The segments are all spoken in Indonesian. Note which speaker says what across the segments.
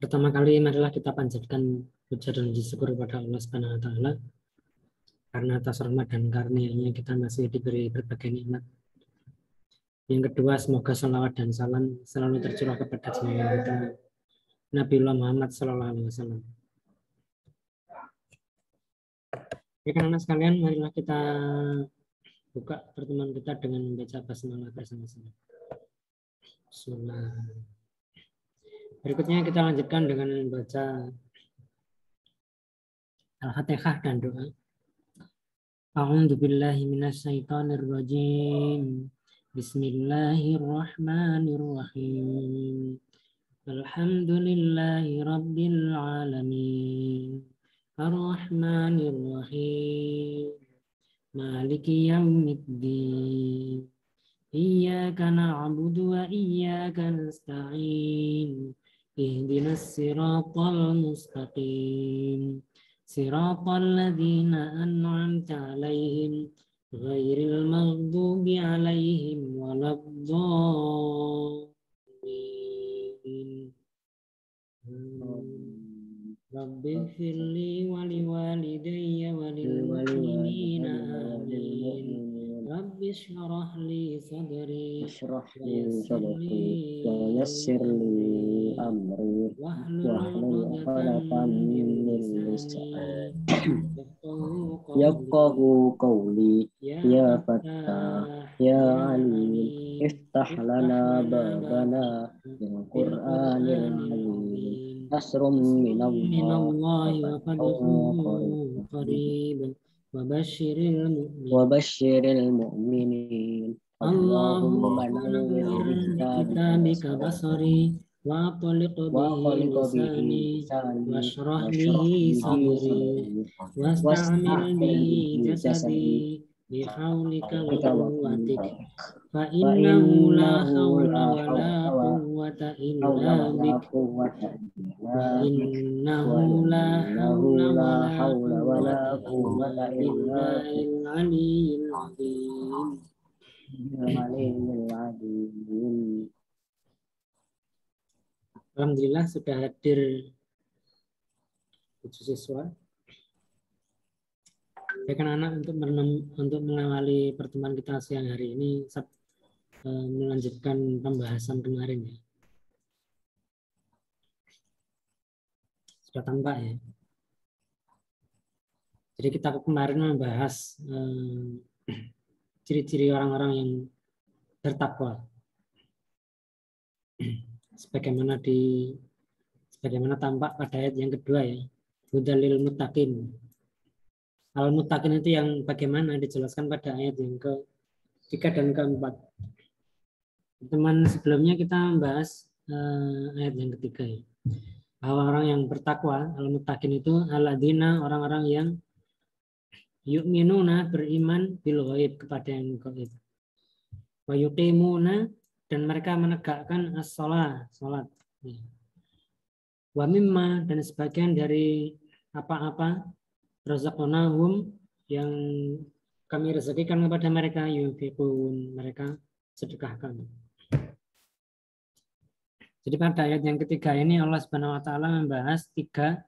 Speaker 1: Pertama kali marilah kita panjatkan puja dan puji syukur kepada Allah Subhanahu wa taala karena atas rahmat dan karunia-Nya kita masih diberi berbagai nikmat. Yang kedua, semoga salawat dan salam selalu tercurah kepada junjungan kita Nabiullah Muhammad sallallahu alaihi wasallam. Anak-anak sekalian, marilah kita buka pertemuan kita dengan membaca basmalah bersama-sama. Bismillah. Berikutnya kita lanjutkan dengan membaca Al-Fatihah dan doa. A'udzu billahi minasyaitonir rajim. Bismillahirrahmanirrahim. Alhamdulillahi rabbil alamin. Ar-Rahmanir-Rahim. Maliki yaumiddin. Iyyaka na'budu wa iyyaka nasta'in. Ihdinas siratal mustaqim. Siratal ladzina an'amta 'alaihim ghairil maghdubi 'alaihim waladdallin. Rabbi firli wali walidayya walil mu'minina amin. Rabbi syrah li sadri
Speaker 2: wa yassir li amri wahlul 'uqdatam min lisani yafqahu qawli ya fattah ya alim iftah lana babana bil qur'anil azim asrum minallahi wa fadhun qarib wa basyiril mu'minin Allahumma nawwir
Speaker 1: kitabika basari wa aqliq bihi lisani wa shrah bihi sadri wa sta'mil bihi jasadi bihawlika wa quwwatik fa innahu la hawla wa la quwwata illa bik wa innahu la hawla wa la quwwata illa billahil aliyyil. Alhamdulillah sudah hadir 7 siswa. Baik anak-anak, untuk mengawali pertemuan kita siang hari ini melanjutkan pembahasan kemarin ya. Sudah tampak ya. Jadi kita kemarin membahas ciri-ciri orang-orang yang bertakwa. Sebagaimana tampak pada ayat yang kedua ya. Hudalil muttaqin. Al-muttaqin itu yang bagaimana dijelaskan pada ayat yang ke-3 dan ke-4. Teman sebelumnya kita membahas ayat yang ketiga ya. Bahwa orang yang bertakwa, al-muttaqin itu alladzina, orang-orang yang yu'minuna, beriman bil ghaib, kepada yang gaib. Wa yuqimuna, dan mereka menegakkan as-shalah, salat. Wa mimma, dan sebagian dari apa-apa razaqnahum, yang kami rezekikan kepada mereka, yunfiqun, mereka sedekahkan. Jadi pada ayat yang ketiga ini Allah Subhanahu wa taala membahas 3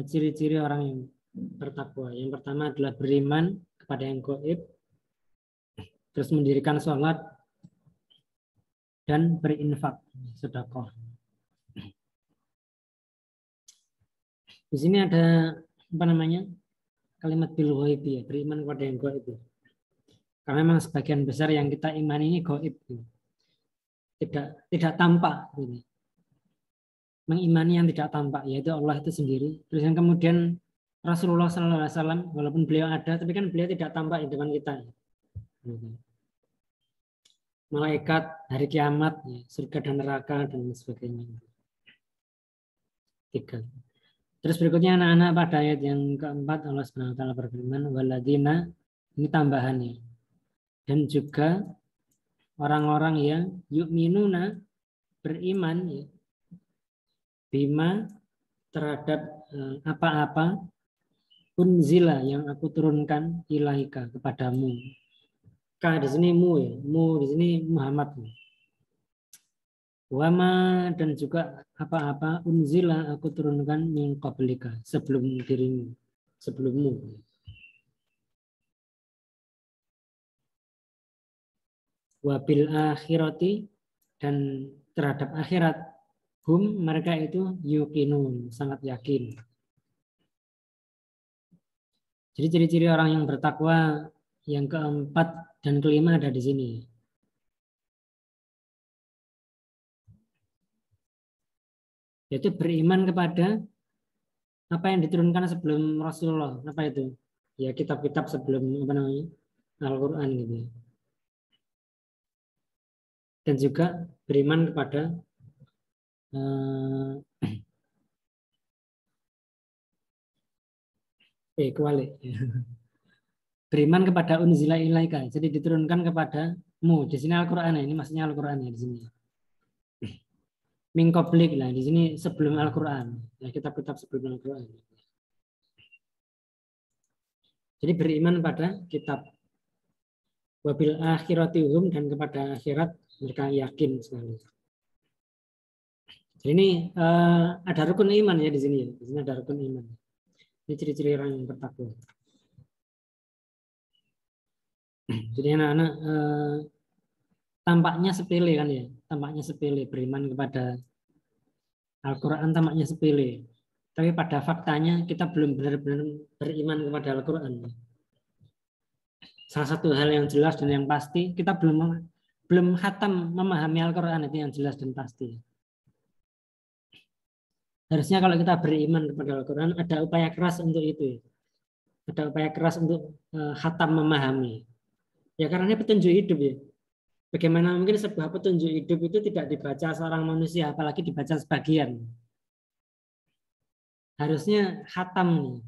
Speaker 1: ciri-ciri orang yang bertakwa. Yang pertama adalah beriman kepada yang gaib, terus mendirikan sholat, dan berinfak, sedekah. Di sini ada kalimat bil ghaib ya, beriman kepada yang gaib. Karena memang sebagian besar yang kita imani ini gaib, tidak tampak. Mengimani yang tidak tampak, yaitu Allah itu sendiri. Terus yang kemudian Rasulullah SAW, walaupun beliau ada, tapi kan beliau tidak tampak di depan kita. Malaikat, hari kiamat, surga dan neraka, dan sebagainya. 3. Terus berikutnya anak-anak pada ayat yang keempat Allah SWT berfirman, waladina, ini tambahannya. Dan juga orang-orang yang yu'minuna, beriman, ya, bima, terhadap apa-apa unzila, yang aku turunkan ilaika, kepadamu. Ka di sini mu ya, mu di sini Muhammad. Wama dan juga apa-apa unzila aku turunkan min qablika sebelum dirimu, sebelummu. Wabil akhirati dan terhadap akhirat hum mereka itu yuqinun sangat yakin. Jadi ciri-ciri orang yang bertakwa yang keempat dan kelima ada di sini. Yaitu beriman kepada apa yang diturunkan sebelum Rasulullah. Apa itu? Ya kitab-kitab sebelum apa namanya? Al-Qur'an gitu. Dan juga beriman kepada kebalik. Beriman kepada unzila ilaika. Jadi diturunkan kepadamu. Di sini Al-Qur'an, ini maksudnya Al-Qur'an ya di sini. Min qablik lah di sini sebelum Al-Qur'an. Ya kitab-kitab sebelum Al-Qur'an. Jadi beriman pada kitab. Wabil akhiratihum dan kepada akhirat mereka yakin sekali. Jadi ini ada rukun iman ya di sini ya. Di sini ada rukun iman. Ini ciri-ciri orang yang bertakwa. Jadi anak-anak tampaknya sepele kan ya, tampaknya sepele beriman kepada Al-Quran tampaknya sepele. Tapi pada faktanya kita belum benar-benar beriman kepada Al-Quran. Salah satu hal yang jelas dan yang pasti kita belum khatam memahami Al-Quran itu yang jelas dan pasti. Harusnya kalau kita beriman kepada Al-Quran ada upaya keras untuk itu. Ada upaya keras untuk khatam memahami. Ya karena ini petunjuk hidup ya. Bagaimana mungkin sebuah petunjuk hidup itu tidak dibaca seorang manusia, apalagi dibaca sebagian. Harusnya khatam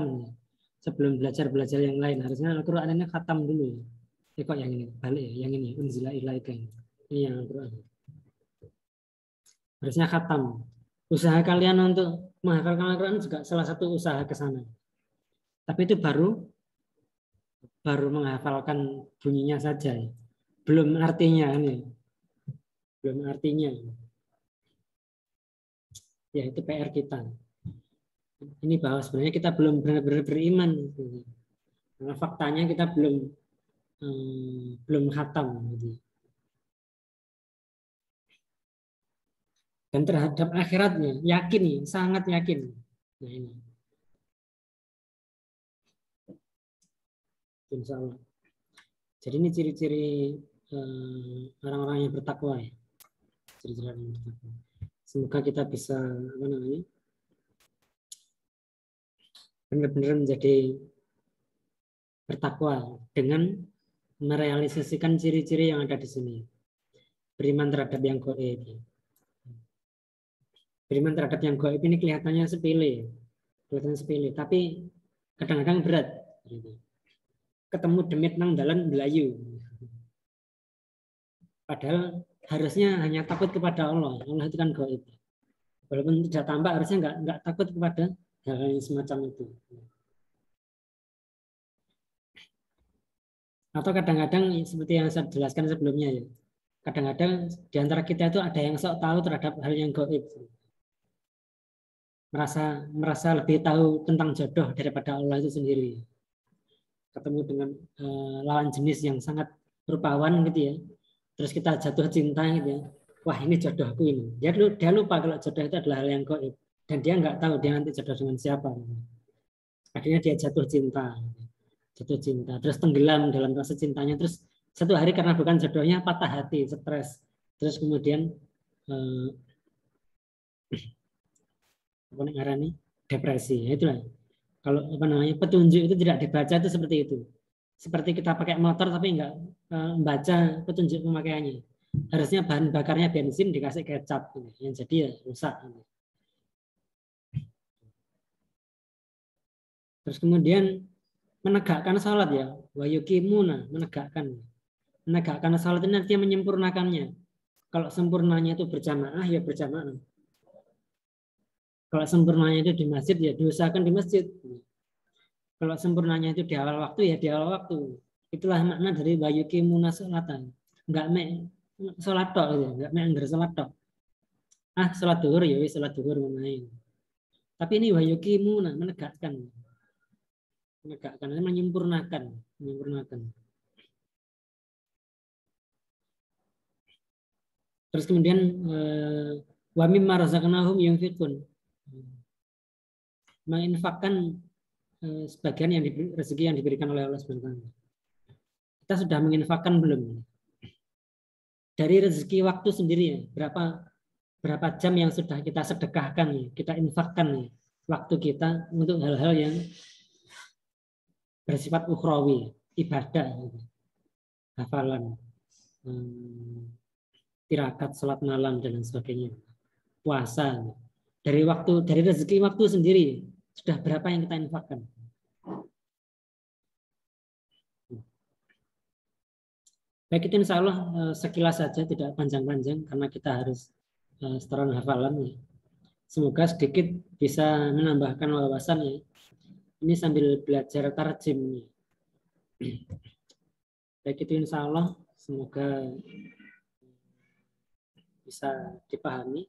Speaker 1: nih. Sebelum belajar yang lain, harusnya Al-Quran ini khatam dulu. Kok yang ini balik ya, yang ini unzila ilaika ini yang Al-Quran. Harusnya khatam. Usaha kalian untuk menghafalkan Al-Quran juga salah satu usaha ke sana. Tapi itu baru menghafalkan bunyinya saja. Belum artinya kan ya. Belum artinya. Ya itu PR kita. Ini bahwa sebenarnya kita belum benar-benar beriman. Karena faktanya kita belum khatam. Dan terhadap akhiratnya yakin nih, sangat yakin. Nah ini. Insya Allah. Jadi ini ciri-ciri orang-orang yang bertakwa ya. Ciri-ciri orang yang bertakwa. Semoga kita bisa benar-benar menjadi bertakwa dengan merealisasikan ciri-ciri yang ada di sini. Beriman terhadap yang gaib. Beriman terhadap yang gaib ini kelihatannya sepele, tapi kadang-kadang berat. Ketemu demit nang dalan belayu. Padahal harusnya hanya takut kepada Allah. Allah itu kan gaib. Walaupun tidak tampak, harusnya nggak takut kepada hal yang semacam itu. Atau kadang-kadang seperti yang saya jelaskan sebelumnya ya. Kadang-kadang di antara kita itu ada yang sok tahu terhadap hal yang gaib. Merasa lebih tahu tentang jodoh daripada Allah itu sendiri. Ketemu dengan lawan jenis yang sangat rupawan gitu ya. Terus kita jatuh cinta gitu ya. Wah ini jodohku ini. Dia lupa kalau jodoh itu adalah hal yang gaib. Dan dia nggak tahu dia nanti jodoh dengan siapa. Akhirnya dia jatuh cinta. Terus tenggelam dalam rasa cintanya. Terus satu hari karena bukan jodohnya patah hati, stres. Terus kemudian depresi. Itulah. Kalau petunjuk itu tidak dibaca itu seperti itu. Seperti kita pakai motor tapi nggak membaca petunjuk pemakaiannya. Harusnya bahan bakarnya bensin dikasih kecap, yang jadi ya rusak. Terus kemudian menegakkan salat ya, wa yuqimuna, menegakkan salat ini artinya menyempurnakannya. Kalau sempurnanya itu berjamaah ya berjamaah. Kalau sempurnanya itu di masjid ya diusahakan di masjid. Kalau sempurnanya itu di awal waktu ya di awal waktu. Itulah makna dari wa yuqimuna salatan. Enggak sholat tok gitu, enggak anggar sholat tok. Sholat duhur ya wis sholat duhur main. Tapi ini wayukimu menegakkan, menyempurnakan. Terus kemudian wa mimma razaqnahum yunfiqun, menginfakkan sebagian yang rezeki yang diberikan oleh Allah Subhanahu wa taala. Kita sudah menginfakkan belum? Dari rezeki waktu sendiri ya, berapa jam yang sudah kita sedekahkan, kita infakkan waktu kita untuk hal-hal yang bersifat ukhrawi, ibadah, hafalan, tirakat, salat malam dan sebagainya, puasa. Dari rezeki waktu sendiri sudah berapa yang kita infakkan? Baik, itu insya Allah sekilas saja, tidak panjang-panjang karena kita harus setoran hafalan. Semoga sedikit bisa menambahkan wawasan ya. Ini sambil belajar tarjim. Baik, itu insya Allah semoga bisa dipahami.